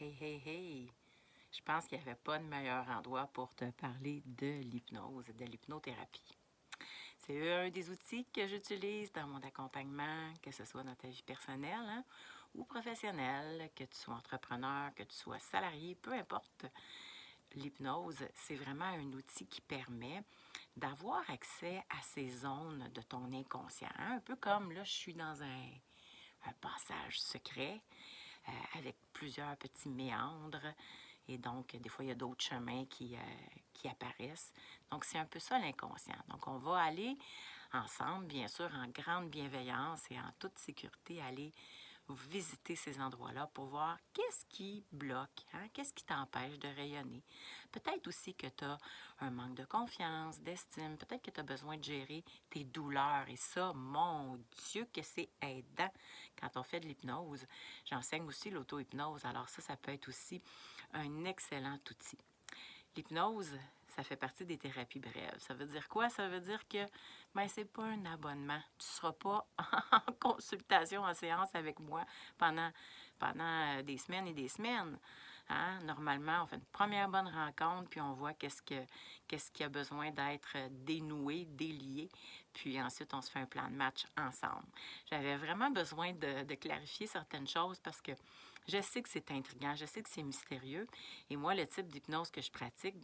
Hey, hey, hey! Je pense qu'il n'y avait pas de meilleur endroit pour te parler de l'hypnose, de l'hypnothérapie. C'est un des outils que j'utilise dans mon accompagnement, que ce soit dans ta vie personnelle ou professionnelle, que tu sois entrepreneur, que tu sois salarié, peu importe. L'hypnose, c'est vraiment un outil qui permet d'avoir accès à ces zones de ton inconscient. Un peu comme là, je suis dans un passage secret avec plusieurs petits méandres. Et donc, des fois, il y a d'autres chemins qui apparaissent. Donc, c'est un peu ça l'inconscient. Donc, on va aller ensemble, bien sûr, en grande bienveillance et en toute sécurité, aller visiter ces endroits-là pour voir qu'est-ce qui bloque, qu'est-ce qui t'empêche de rayonner. Peut-être aussi que tu as un manque de confiance, d'estime, peut-être que tu as besoin de gérer tes douleurs. Et ça, mon Dieu, que c'est aidant quand on fait de l'hypnose. J'enseigne aussi l'auto-hypnose, alors ça peut être aussi un excellent outil. L'hypnose, ça fait partie des thérapies brèves. Ça veut dire quoi? Ça veut dire que c'est pas un abonnement. Tu ne seras pas en consultation, en séance avec moi pendant des semaines et des semaines. Normalement, on fait une première bonne rencontre, puis on voit qu'est-ce qui a besoin d'être dénoué, délié, puis ensuite, on se fait un plan de match ensemble. J'avais vraiment besoin de clarifier certaines choses parce que je sais que c'est intriguant, je sais que c'est mystérieux. Et moi, le type d'hypnose que je pratique,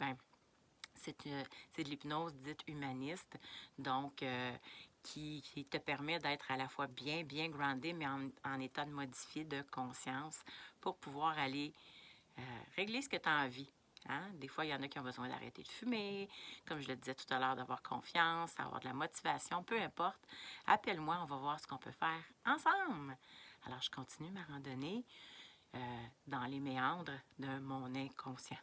c'est de l'hypnose dite humaniste, donc qui te permet d'être à la fois bien groundé, mais en état de modifié de conscience pour pouvoir aller régler ce que tu as envie. Des fois, il y en a qui ont besoin d'arrêter de fumer, comme je le disais tout à l'heure, d'avoir confiance, d'avoir de la motivation, peu importe. Appelle-moi, on va voir ce qu'on peut faire ensemble. Alors, je continue ma randonnée dans les méandres de mon inconscient.